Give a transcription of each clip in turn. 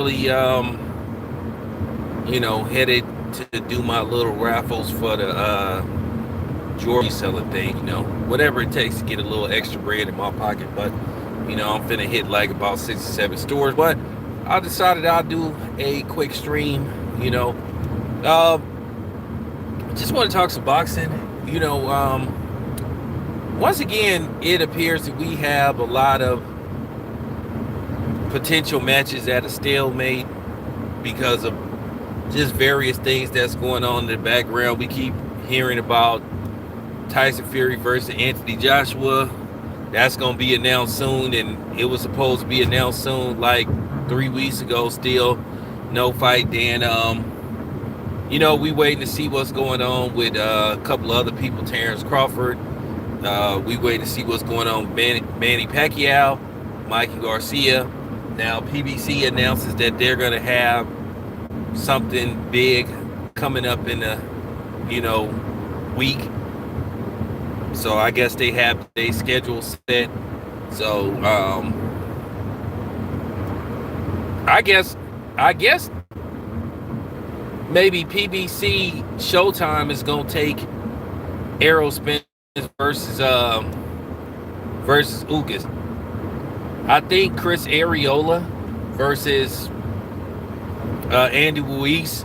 really, headed to do my little raffles for the jewelry selling thing. Whatever it takes to get a little extra bread in my pocket. But I'm finna hit like about 6 or 7 stores. But I decided I'll do a quick stream. You know, uh, just want to talk some boxing. Once again, it appears that we have a lot of potential matches at a stalemate because of just various things that's going on in the background. We keep hearing about Tyson Fury versus Anthony Joshua. That's going to be announced soon, and it was supposed to be announced soon, like 3 weeks ago. Still, no fight. Then, we waiting to see what's going on with a couple of other people. Terrence Crawford. We waiting to see what's going on with Manny Pacquiao, Mikey Garcia. Now, PBC announces that they're going to have something big coming up in a, week. So I guess they have their schedule set. So I guess maybe PBC Showtime is gonna take Errol Spence versus Ugas. I think Chris Arreola versus Andy Ruiz,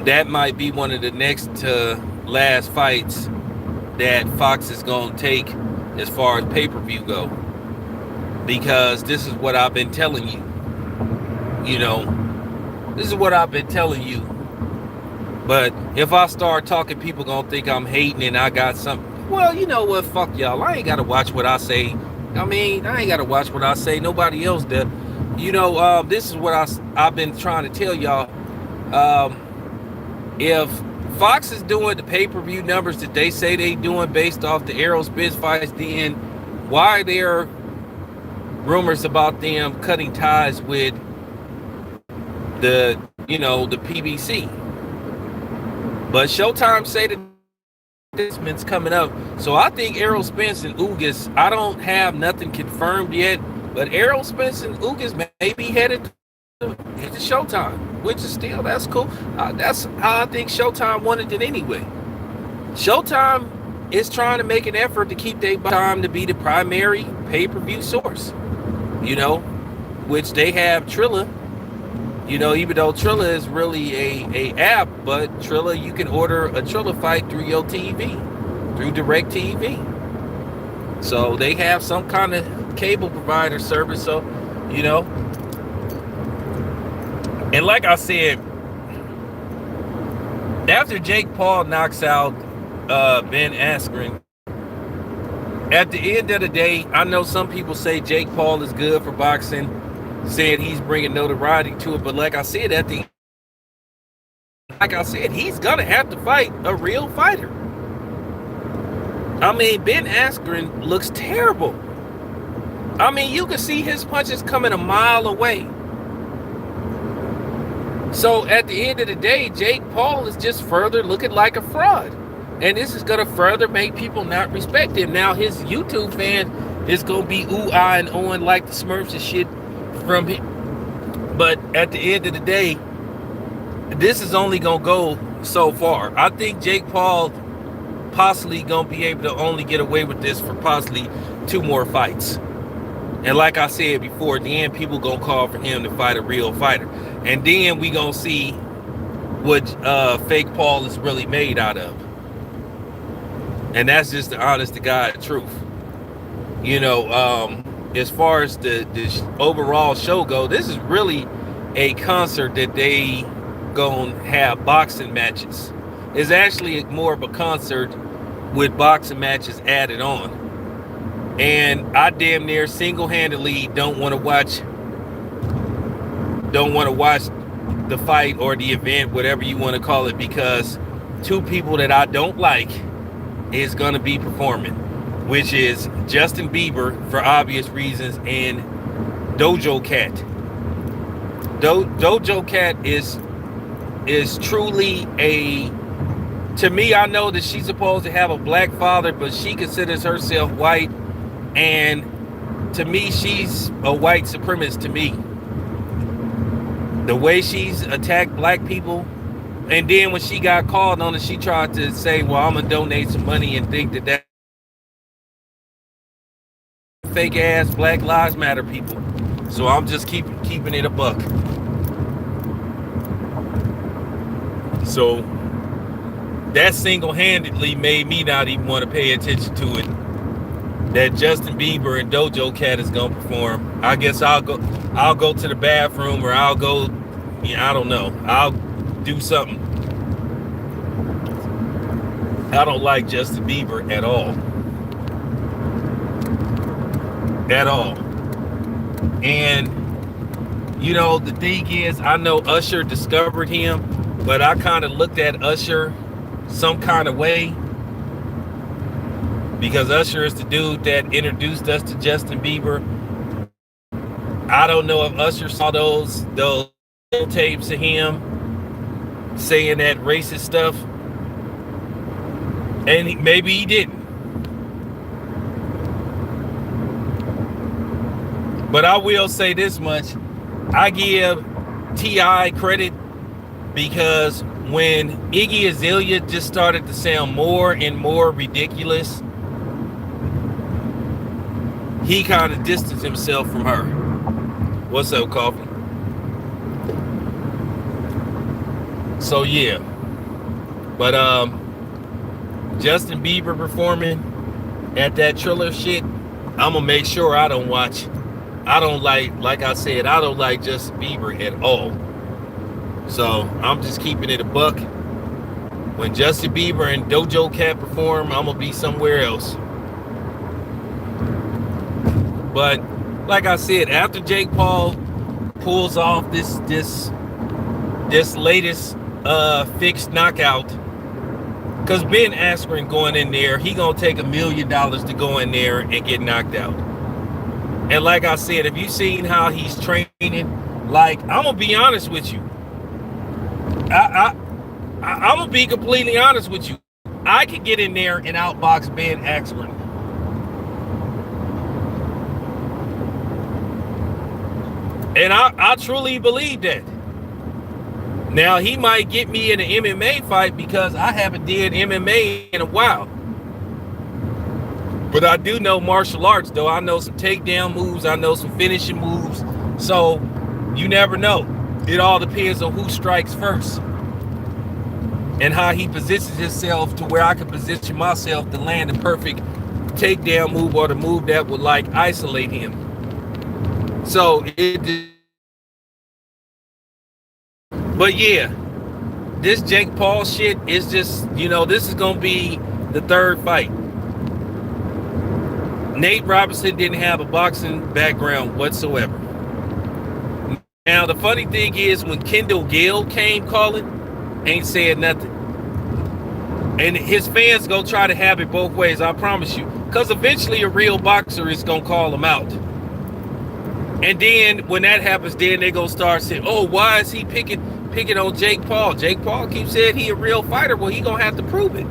that might be one of the next to last fights that Fox is going to take as far as pay-per-view go. Because this is what I've been telling you. This is what I've been telling you. But if I start talking, people going to think I'm hating and I got something. Well, you know what? Fuck y'all. I ain't got to watch what I say. I ain't got to watch what I say. Nobody else does. This is what I've been trying to tell y'all. If Fox is doing the pay-per-view numbers that they say they doing based off the Errol Spence fights, then why are there rumors about them cutting ties with the PBC? But Showtime say that this coming up. So I think Errol Spence and Ugas, I don't have nothing confirmed yet, but Errol Spence and Ugas may be headed to Showtime, which is still, that's cool. That's how I think Showtime wanted it anyway. Showtime is trying to make an effort to keep their time to be the primary pay-per-view source, which they have Trilla. Even though Trilla is really a app, but Trilla, you can order a Trilla fight through your TV, through Direct TV. So they have some kind of cable provider service. So, and like I said, after Jake Paul knocks out Ben Askren, at the end of the day, I know some people say Jake Paul is good for boxing, saying he's bringing notoriety to it, but like I said, he's gonna have to fight a real fighter. Ben Askren looks terrible. You can see his punches coming a mile away. So at the end of the day, Jake Paul is just further looking like a fraud. And this is going to further make people not respect him. Now his YouTube fan is going to be ooh-ah and ohing like the Smurfs and shit from him. But at the end of the day, this is only going to go so far. I think Jake Paul possibly going to be able to only get away with this for possibly 2 more fights. And like I said before, then people going to call for him to fight a real fighter. And then we going to see what fake Paul is really made out of. And that's just the honest to God truth. As far as the overall show go, this is really a concert that they going to have boxing matches. It's actually more of a concert with boxing matches added on. And I damn near single-handedly don't want to watch the fight or the event, whatever you want to call it, because 2 people that I don't like is going to be performing, which is Justin Bieber for obvious reasons and Dojo Cat. Dojo Cat is truly to me, I know that she's supposed to have a black father, but she considers herself white. And to me, she's a white supremacist to me. The way she's attacked black people, and then when she got called on it, she tried to say, well, I'm gonna donate some money and think that fake ass Black Lives Matter people. So I'm just keeping it a buck. So that single-handedly made me not even want to pay attention to it. That Justin Bieber and Doja Cat is gonna perform. I guess I'll go to the bathroom, or I'll go, I don't know. I'll do something. I don't like Justin Bieber at all. At all. And the thing is, I know Usher discovered him, but I kind of looked at Usher some kind of way, because Usher is the dude that introduced us to Justin Bieber. I don't know if Usher saw those tapes of him saying that racist stuff, and maybe he didn't. But I will say this much: I give T.I. credit, because when Iggy Azalea just started to sound more and more ridiculous, he kind of distanced himself from her. What's up, Coffee? So yeah, but Justin Bieber performing at that Triller shit, I'm gonna make sure I don't watch. I don't like I said, I don't like Justin Bieber at all. So I'm just keeping it a buck. When Justin Bieber and Doja Cat perform, I'm gonna be somewhere else. But like I said, after Jake Paul pulls off this latest fixed knockout, because Ben Askren going in there, he gonna take $1 million to go in there and get knocked out. And like I said, if you seen how he's training, like, I'm gonna be honest with you. I'm gonna be completely honest with you. I could get in there and outbox Ben Askren. And I truly believe that. Now, he might get me in an MMA fight, because I haven't did MMA in a while. But I do know martial arts, though. I know some takedown moves. I know some finishing moves. So you never know. It all depends on who strikes first, and how he positions himself to where I can position myself to land the perfect takedown move, or the move that would like isolate him. So but yeah, this Jake Paul shit is just, this is gonna be the third fight. Nate Robinson didn't have a boxing background whatsoever. Now, the funny thing is, when Kendall Gale came calling, ain't said nothing. And his fans go try to have it both ways, I promise you. Because eventually a real boxer is going to call him out. And then when that happens, then they going to start saying, oh, why is he picking on Jake Paul? Jake Paul keeps saying he a real fighter. Well, he going to have to prove it.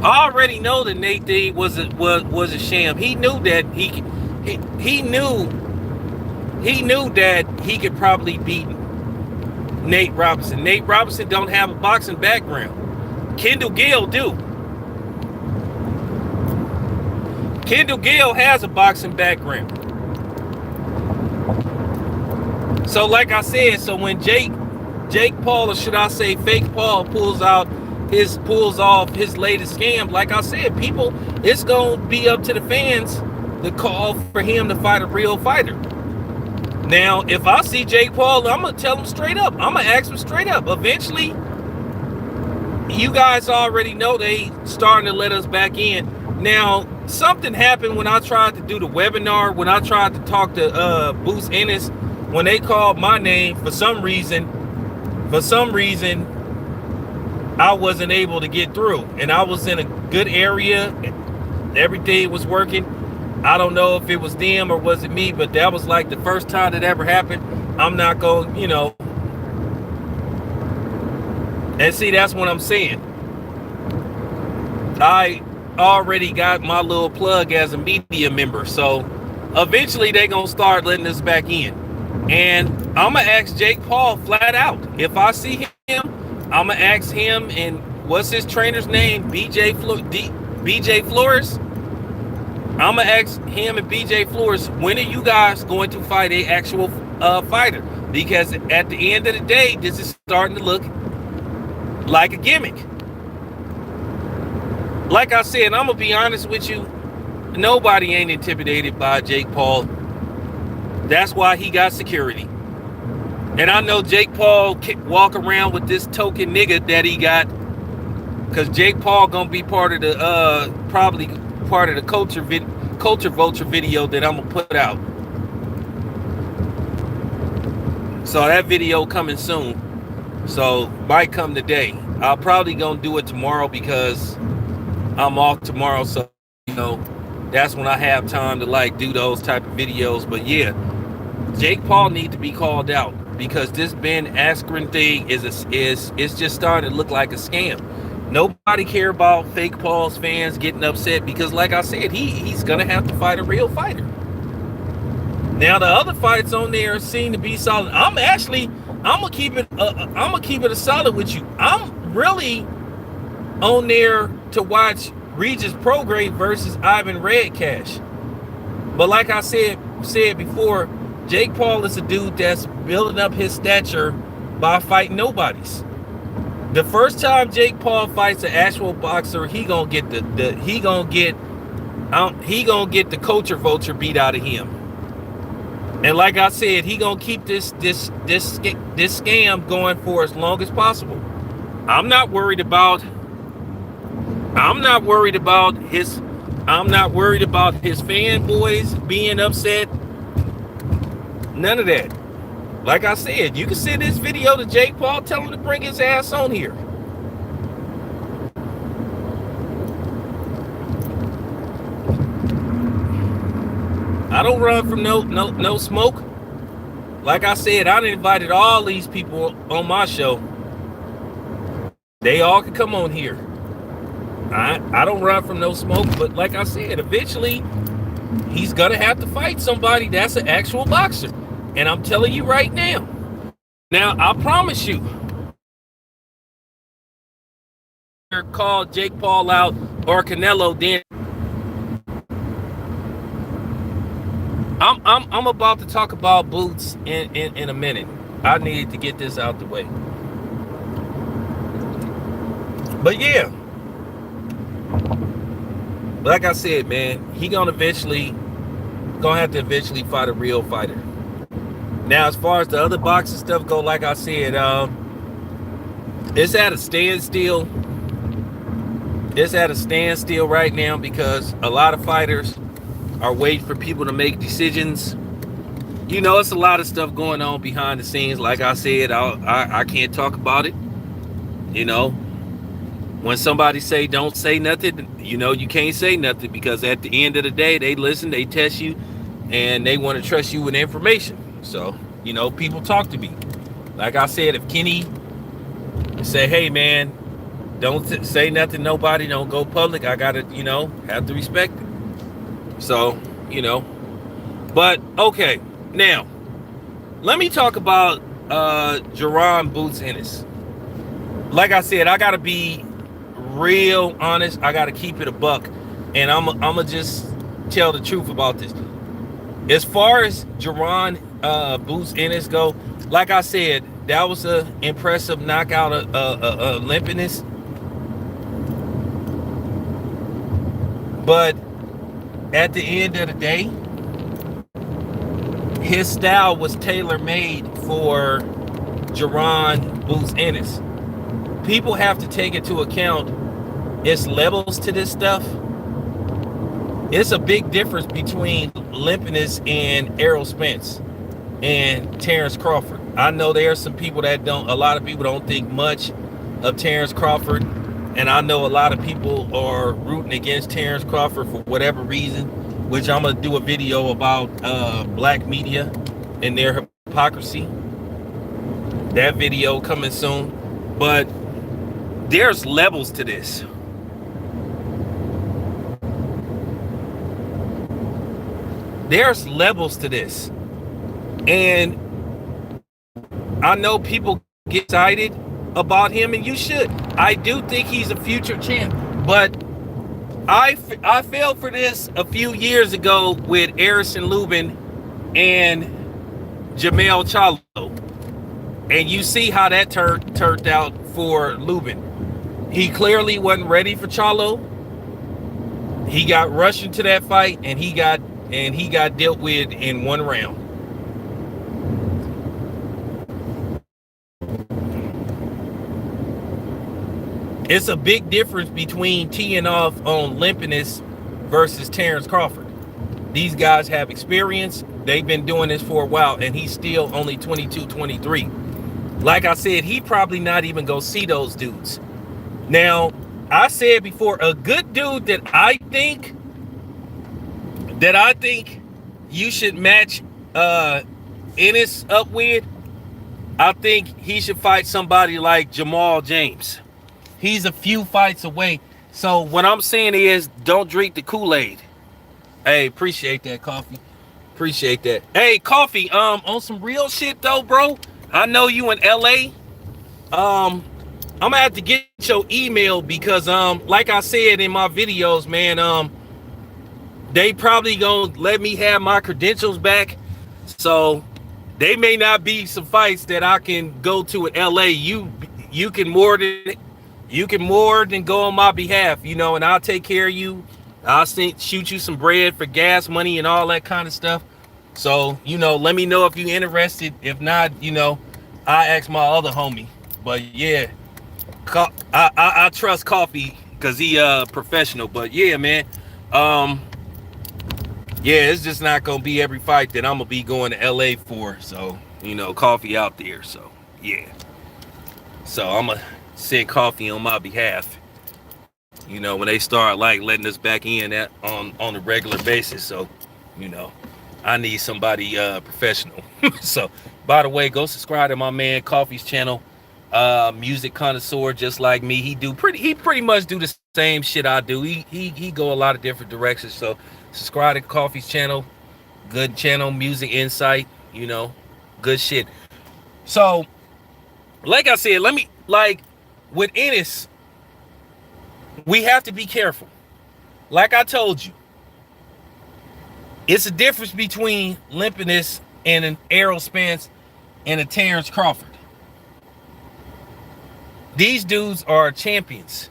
I already know that Nate thing was a sham. He knew that he knew that he could probably beat Nate Robinson. Nate Robinson don't have a boxing background. Kendall Gale do. Kendall Gale has a boxing background. So like I said, so when Jake Paul, or should I say fake Paul, pulls off his latest scam, like I said, people, it's gonna be up to the fans to call for him to fight a real fighter. Now, if I see Jake Paul, I'm gonna tell him straight up. I'm gonna ask him straight up. Eventually, you guys already know they starting to let us back in. Now, something happened when I tried to do the webinar, when I tried to talk to Boost Ennis, when they called my name. For some reason, I wasn't able to get through, and I was in a good area. Everything was working. I don't know if it was them or was it me, but that was like the first time that ever happened. I'm not going, and see, that's what I'm saying. I already got my little plug as a media member, so eventually they're going to start letting us back in. And I'm going to ask Jake Paul flat out. If I see him, I'm going to ask him, and what's his trainer's name? BJ Flores? I'm going to ask him and BJ Flores, when are you guys going to fight a actual fighter? Because at the end of the day, this is starting to look like a gimmick. Like I said, I'm going to be honest with you, nobody ain't intimidated by Jake Paul. That's why he got security. And I know Jake Paul walk around with this token nigga that he got, because Jake Paul gonna be part of the probably part of the culture vulture video that I'm gonna put out. So that video coming soon. So might come today. I'll probably gonna do it tomorrow because I'm off tomorrow. So that's when I have time to like do those type of videos. But yeah, Jake Paul need to be called out, because this Ben Askren thing is just starting to look like a scam. Nobody care about fake Paul's fans getting upset, because like I said, he's gonna have to fight a real fighter. Now the other fights on there seem to be solid. I'm gonna keep it a solid with you. I'm really on there to watch Regis Prograis versus Ivan Redcash. But like I said before, Jake Paul is a dude that's building up his stature by fighting nobodies. The first time Jake Paul fights an actual boxer, he gonna get the culture vulture beat out of him. And like I said, he gonna keep this scam going for as long as possible. I'm not worried about his fanboys being upset. None of that. Like I said, you can send this video to Jake Paul, tell him to bring his ass on here. I don't run from no smoke. Like I said, I invited all these people on my show. They all can come on here. I don't run from no smoke, but like I said, eventually he's gonna have to fight somebody that's an actual boxer. And I'm telling you right now. Now, I promise you, call Jake Paul out or Canelo, then I'm about to talk about boots in a minute. I need to get this out the way. But yeah, like I said, man, he gonna have to eventually fight a real fighter. Now, as far as the other boxing stuff go, like I said, it's at a standstill. It's at a standstill right now because a lot of fighters are waiting for people to make decisions. It's a lot of stuff going on behind the scenes. Like I said, I can't talk about it. When somebody say don't say nothing, you can't say nothing, because at the end of the day, they listen, they test you, and they want to trust you with information. So, people talk to me. Like I said, if Kenny say, hey, man, don't say nothing, nobody, don't go public, I got to, have to respect it. So, But, okay, now, let me talk about Jaron Boots Ennis. Like I said, I got to be real honest. I got to keep it a buck. And I'm going to just tell the truth about this. As far as Jaron Boots Ennis go, like I said, that was an impressive knockout of Olympiness. But at the end of the day, his style was tailor-made for Jaron Boots Ennis. People have to take into account its levels to this stuff. It's a big difference between Olympiness and Errol Spence and Terrence Crawford. I know there are some people a lot of people don't think much of Terrence Crawford, and I know a lot of people are rooting against Terrence Crawford for whatever reason, which I'm gonna do a video about black media and their hypocrisy. That video coming soon. But there's levels to this. There's levels to this. And I know people get excited about him, and you should. I do think he's a future champ. But I fell for this a few years ago with Harrison Lubin and Jamel Charlo. And you see how that turned out for Lubin. He clearly wasn't ready for Charlo. He got rushed into that fight, and he got dealt with in one round. It's a big difference between teeing off on Ennis versus Terrence Crawford. These guys have experience. They've been doing this for a while, and he's still only 22, 23. Like I said, he probably not even go see those dudes. Now, I said before, a good dude that I think you should match Ennis up with, I think he should fight somebody like Jamal James. He's a few fights away. So what I'm saying is, don't drink the Kool-Aid. Hey, appreciate that, Coffee. Appreciate that. Hey, Coffee, on some real shit though, bro. I know you in LA. I'm gonna have to get your email because like I said in my videos, man, they probably gonna let me have my credentials back. So they may not be some fights that I can go to in LA. You can more than go on my behalf, you know, and I'll take care of you. I'll shoot you some bread for gas money and all that kind of stuff. So, you know, let me know if you're interested. If not, you know, I ask my other homie. But yeah, I trust Coffee because he professional. But yeah, man, yeah, it's just not gonna be every fight that I'm gonna be going to LA for. So, you know, Coffee out there. So yeah, so I'm gonna send Coffee on my behalf. You know, when they start like letting us back in on a regular basis. So, you know, I need somebody professional. So, by the way, go subscribe to my man Coffee's channel. Music connoisseur, just like me. He pretty much do the same shit I do. He go a lot of different directions. So, subscribe to Coffee's channel. Good channel, music insight. You know, good shit. So, like I said, with Ennis, we have to be careful. Like I told you, it's a difference between Ennis and an Errol Spence and a Terrence Crawford. These dudes are champions.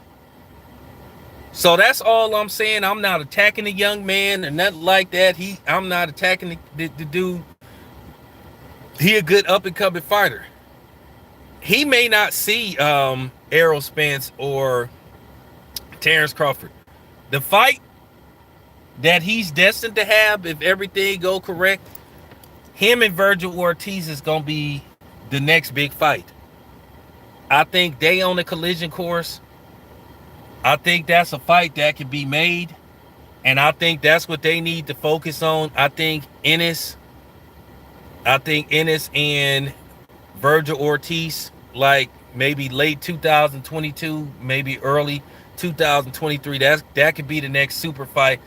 So that's all I'm saying. I'm not attacking the young man or nothing like that. I'm not attacking the dude. He a good up and coming fighter. He may not see Errol Spence or Terrence Crawford. The fight that he's destined to have, if everything go correct, him and Virgil Ortiz is gonna be the next big fight. I think they on the collision course. I think that's a fight that can be made, and I think that's what they need to focus on. I think Ennis and Virgil Ortiz, like maybe late 2022, maybe early 2023. That could be the next super fight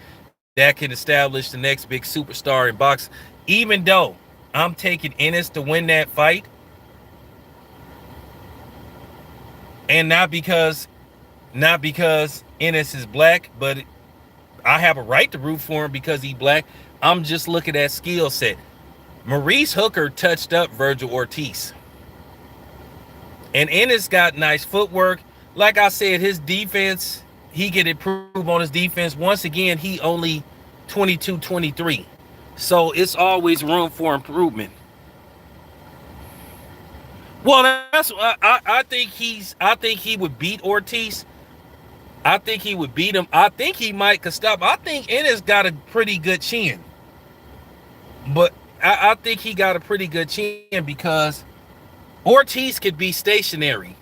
that can establish the next big superstar in boxing. Even though I'm taking Ennis to win that fight, and not because Ennis is black, but I have a right to root for him because he's black. I'm just looking at skill set. Maurice Hooker touched up Virgil Ortiz. And Ennis got nice footwork. Like I said, his defense, he can improve on his defense. Once again, he only 22, 23. So it's always room for improvement. Well, that's I think he would beat Ortiz. I think he would beat him. I think he might could stop. I think Ennis got a pretty good chin. But I think he got a pretty good chin because Ortiz could be stationary.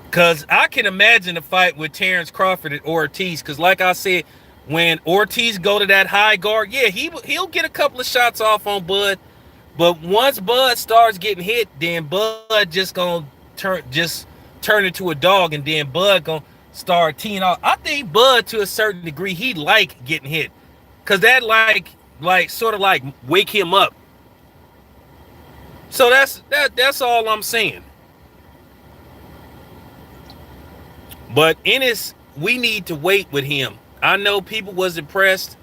Because I can imagine a fight with Terrence Crawford and Ortiz. Because like I said, when Ortiz go to that high guard, yeah, he'll get a couple of shots off on Bud. But once Bud starts getting hit, then Bud just gonna turn into a dog, and then Bud gonna start teeing off. I think Bud, to a certain degree, he like getting hit, cause that like sort of like wake him up. So that's all I'm saying. But Ennis, we need to wait with him. I know people was impressed,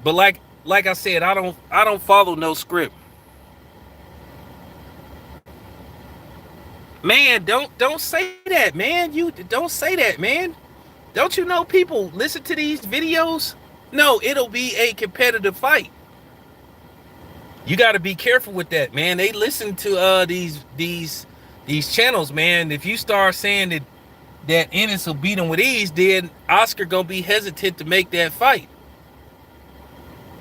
but like I said, I don't follow no script. Man, don't say that, man. You don't say that, man. Don't you know people listen to these videos? No, it'll be a competitive fight. You got to be careful with that, man. They listen to these channels, man. If you start saying that Ennis will beat him with ease, then Oscar gonna be hesitant to make that fight.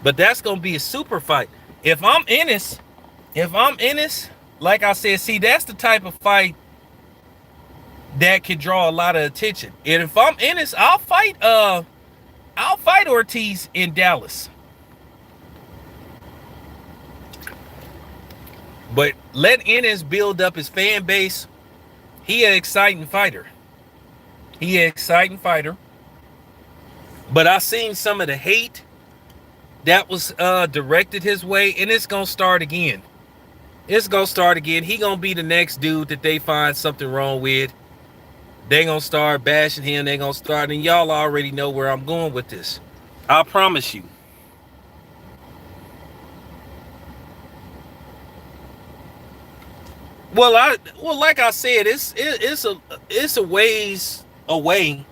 But that's gonna be a super fight. If I'm Ennis, like I said, see, that's the type of fight that can draw a lot of attention. And if I'm Ennis, I'll fight Ortiz in Dallas. But let Ennis build up his fan base. He an exciting fighter. But I seen some of the hate that was directed his way, and it's gonna start again. He gonna be the next dude that they find something wrong with. They gonna start bashing him. They gonna start, and y'all already know where I'm going with this. I promise you. Well, like I said, it's a ways away.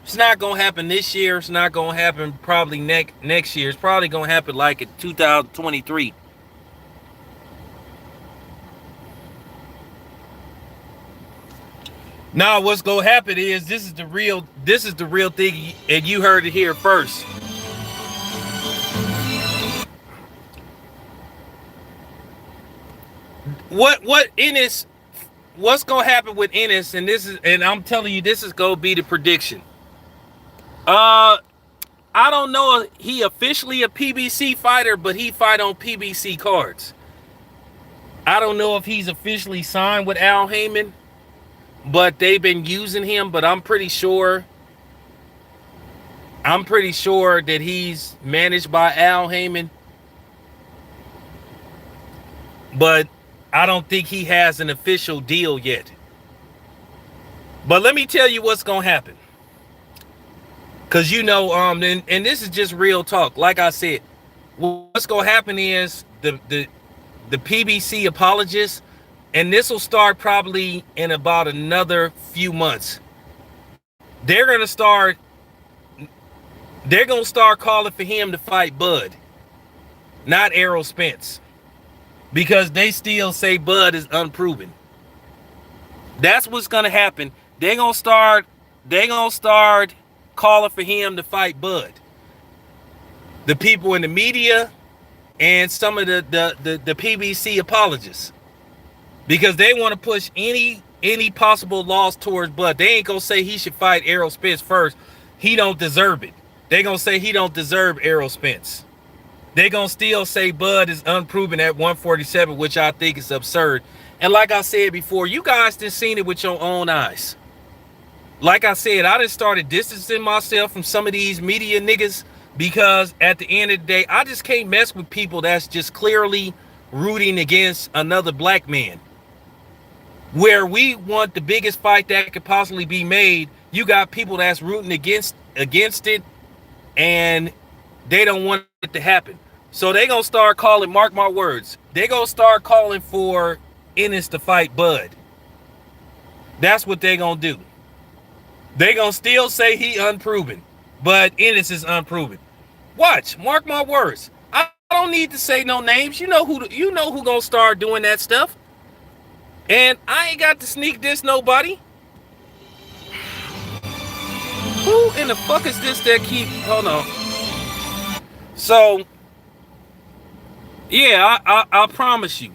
It's not gonna happen this year. It's not gonna happen probably next year. It's probably gonna happen like in 2023. Now, what's gonna happen is this is the real thing, and you heard it here first. What Ennis? What's gonna happen with Ennis? And I'm telling you, this is gonna be the prediction. I don't know if he officially a PBC fighter, but he fight on PBC cards. I don't know if he's officially signed with Al Heyman, but they've been using him. But I'm pretty sure that he's managed by Al Heyman. But I don't think he has an official deal yet. But let me tell you what's gonna happen. Cause you know, and this is just real talk. Like I said, what's gonna happen is the PBC apologists, and this will start probably in about another few months. They're gonna start calling for him to fight Bud, not Errol Spence, because they still say Bud is unproven. That's what's gonna happen. They're gonna start calling for him to fight Bud. The people in the media and some of the PBC apologists, because they want to push any possible loss towards Bud. They ain't gonna say he should fight Errol Spence first. He don't deserve it. They gonna say he don't deserve Errol Spence. They gonna still say Bud is unproven at 147, which I think is absurd. And like I said before, you guys done seen it with your own eyes. Like I said, I just started distancing myself from some of these media niggas, because at the end of the day, I just can't mess with people that's just clearly rooting against another black man. Where we want the biggest fight that could possibly be made, you got people that's rooting against it, and they don't want it to happen. So they gonna start calling, mark my words, they gonna start calling for Ennis to fight Bud. That's what they gonna do. They gonna still say he unproven, but Ennis is unproven. Watch, mark my words. I don't need to say no names. You know who gonna start doing that stuff. And I ain't got to sneak diss nobody. Who in the fuck is this that keep? Hold on. So, yeah, I promise you.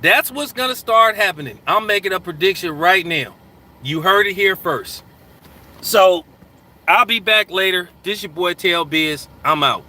That's what's gonna start happening. I'm making a prediction right now. You heard it here first. So, I'll be back later. This your boy Tail Biz. I'm out.